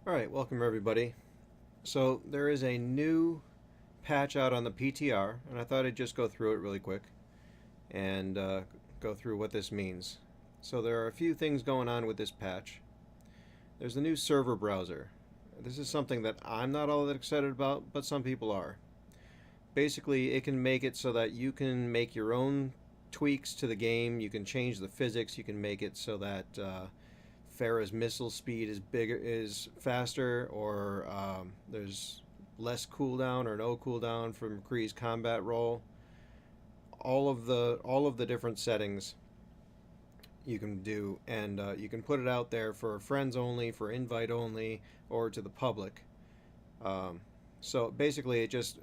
Alright, welcome everybody. So there is a new patch out on the PTR, and I thought I'd just go through it really quick and go through what this means. So there are a few things going on with this patch. There's a new server browser. This is something that I'm not all that excited about, but some people are. Basically, it can make it so that you can make your own tweaks to the game. You can change the physics. You can make it so that Farah's missile speed is faster, or there's less cooldown or no cooldown from McCree's combat roll. All of the different settings you can do, and you can put it out there for friends only, for invite only, or to the public. So basically, it just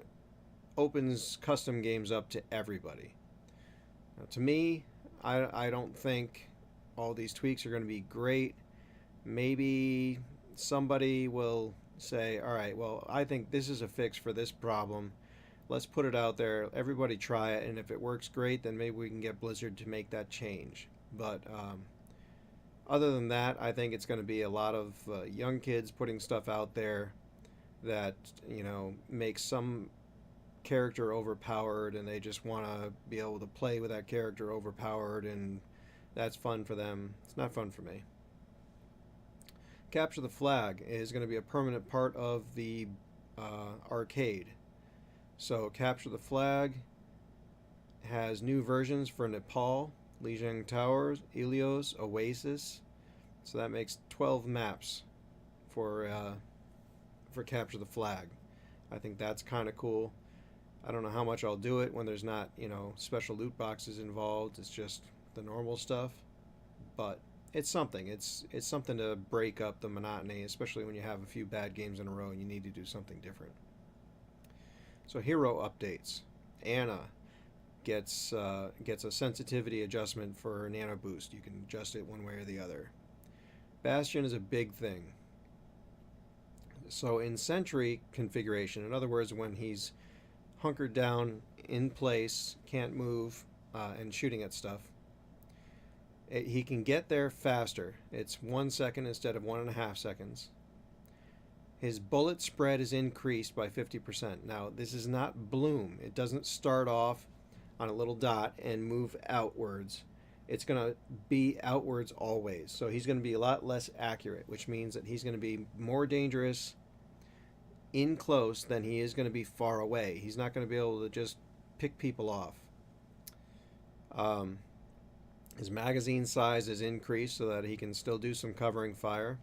opens custom games up to everybody. Now, to me, I don't think all these tweaks are going to be great. Maybe somebody will say, all right, well, I think this is a fix for this problem. Let's put it out there. Everybody try it, and if it works great, then maybe we can get Blizzard to make that change. But other than that, I think it's going to be a lot of young kids putting stuff out there that, makes some character overpowered, and they just want to be able to play with that character overpowered, and that's fun for them. It's not fun for me. Capture the Flag is going to be a permanent part of the arcade. So Capture the Flag has new versions for Nepal, Lijiang Towers, Ilios, Oasis. So that makes 12 maps for Capture the Flag. I think that's kind of cool. I don't know how much I'll do it when there's not, special loot boxes involved. It's just the normal stuff. But it's something. It's something to break up the monotony, especially when you have a few bad games in a row and you need to do something different. So hero updates. Anna gets a sensitivity adjustment for nano boost. You can adjust it one way or the other. Bastion is a big thing. So in sentry configuration, in other words, when he's hunkered down in place, can't move, and shooting at stuff, he can get there faster. It's 1 second instead of 1.5 seconds. His bullet spread is increased by 50%. Now, this is not bloom. It doesn't start off on a little dot and move outwards. It's going to be outwards always. So he's going to be a lot less accurate, which means that he's going to be more dangerous in close than he is going to be far away. He's not going to be able to just pick people off. His magazine size is increased so that he can still do some covering fire,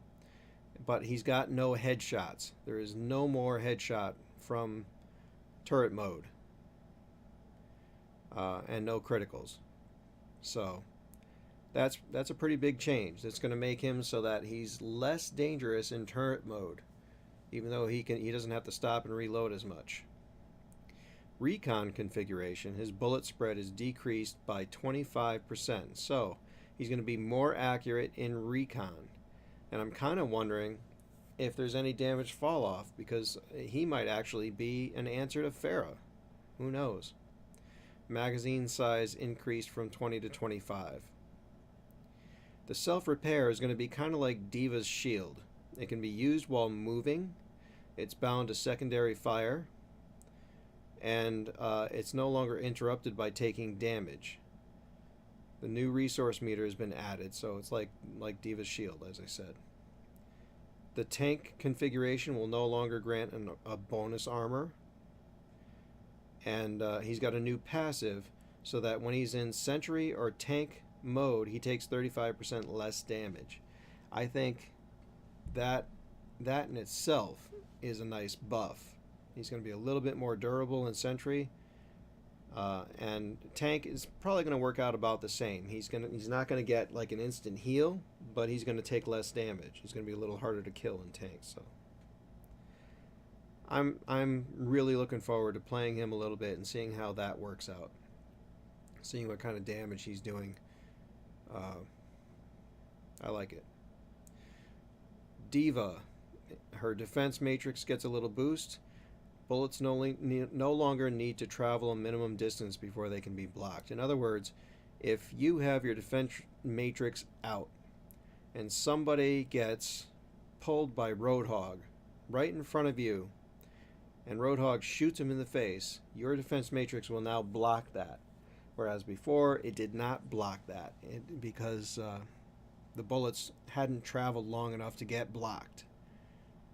but he's got no headshots. There is no more headshot from turret mode, and no criticals. So that's a pretty big change. That's going to make him so that he's less dangerous in turret mode, even though he doesn't have to stop and reload as much. Recon configuration, his bullet spread is decreased by 25%. So he's going to be more accurate in recon. And I'm kind of wondering if there's any damage fall off, because he might actually be an answer to Farah. Who knows? Magazine size increased from 20 to 25. The self-repair is going to be kind of like D.Va's shield. It can be used while moving. It's bound to secondary fire. And it's no longer interrupted by taking damage. The new resource meter has been added, so it's like D.Va's shield, as I said. The tank configuration will no longer grant a bonus armor. And he's got a new passive, so that when he's in sentry or tank mode, he takes 35% less damage. I think that in itself is a nice buff. He's going to be a little bit more durable in sentry, and tank is probably going to work out about the same. He's not going to get like an instant heal, but he's going to take less damage. He's going to be a little harder to kill in tank. So I'm really looking forward to playing him a little bit and seeing how that works out, seeing what kind of damage he's doing. I like it. D.Va, her defense matrix gets a little boost. Bullets no longer need to travel a minimum distance before they can be blocked. In other words, if you have your defense matrix out and somebody gets pulled by Roadhog right in front of you, and Roadhog shoots him in the face, your defense matrix will now block that. Whereas before, it did not block that because the bullets hadn't traveled long enough to get blocked.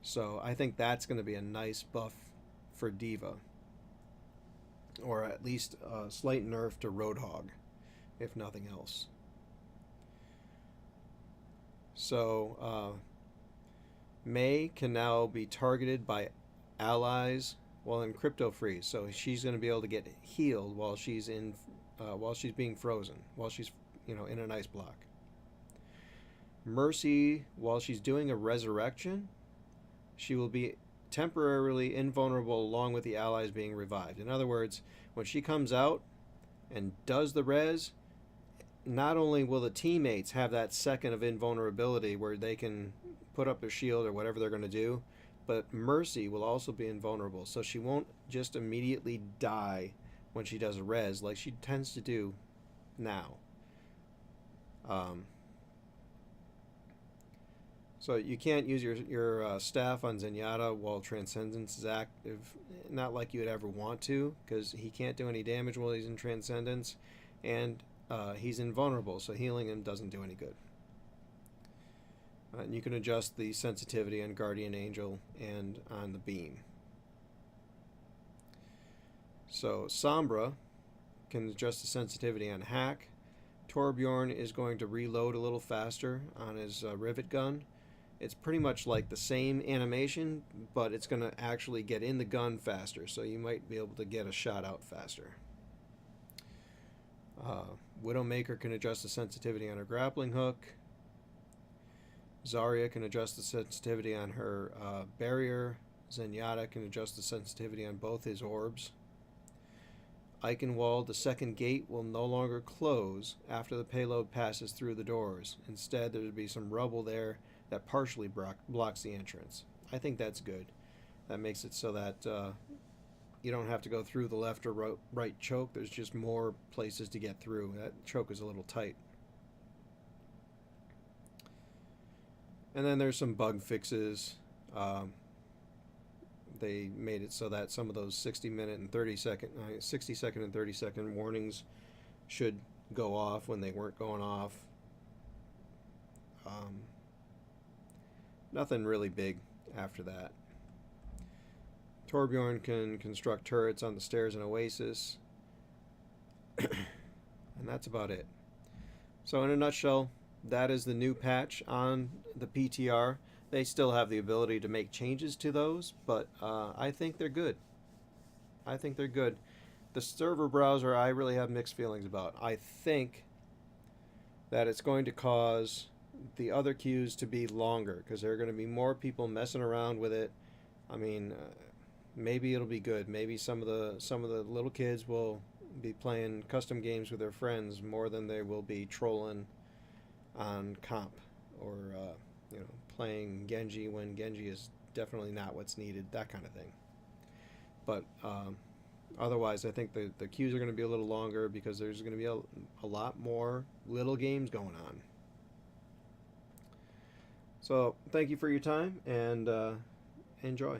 So I think that's going to be a nice buff for D.Va. Or at least a slight nerf to Roadhog, if nothing else. So Mei can now be targeted by allies while in crypto freeze. So she's going to be able to get healed while she's being frozen, while she's in an ice block. Mercy, while she's doing a resurrection, she will be temporarily invulnerable along with the allies being revived. In other words, when she comes out and does the res, not only will the teammates have that second of invulnerability where they can put up their shield or whatever they're going to do, but Mercy will also be invulnerable. So she won't just immediately die when she does a res like she tends to do now. So you can't use your staff on Zenyatta while Transcendence is active, not like you would ever want to, because he can't do any damage while he's in Transcendence, and he's invulnerable, so healing him doesn't do any good. And you can adjust the sensitivity on Guardian Angel and on the beam. So Sombra can adjust the sensitivity on Hack. Torbjorn is going to reload a little faster on his rivet gun. It's pretty much like the same animation, but it's going to actually get in the gun faster, so you might be able to get a shot out faster. Widowmaker can adjust the sensitivity on her grappling hook. Zarya can adjust the sensitivity on her barrier. Zenyatta can adjust the sensitivity on both his orbs. Eichenwald, the second gate, will no longer close after the payload passes through the doors. Instead, there will be some rubble there that partially blocks the entrance. I think that's good. That makes it so that you don't have to go through the left or right choke. There's just more places to get through. That choke is a little tight. And then there's some bug fixes. They made it so that some of those 60 second and 30 second warnings should go off when they weren't going off. Nothing really big after that. Torbjorn can construct turrets on the stairs in Oasis. And that's about it. So in a nutshell, that is the new patch on the PTR. They still have the ability to make changes to those, but I think they're good. I think they're good. The server browser, I really have mixed feelings about. I think that it's going to cause the other queues to be longer because there are going to be more people messing around with it. I mean, maybe it'll be good. Maybe some of the little kids will be playing custom games with their friends more than they will be trolling on comp or playing Genji when Genji is definitely not what's needed, that kind of thing. But otherwise, I think the queues are going to be a little longer because there's going to be a lot more little games going on. So thank you for your time, and enjoy.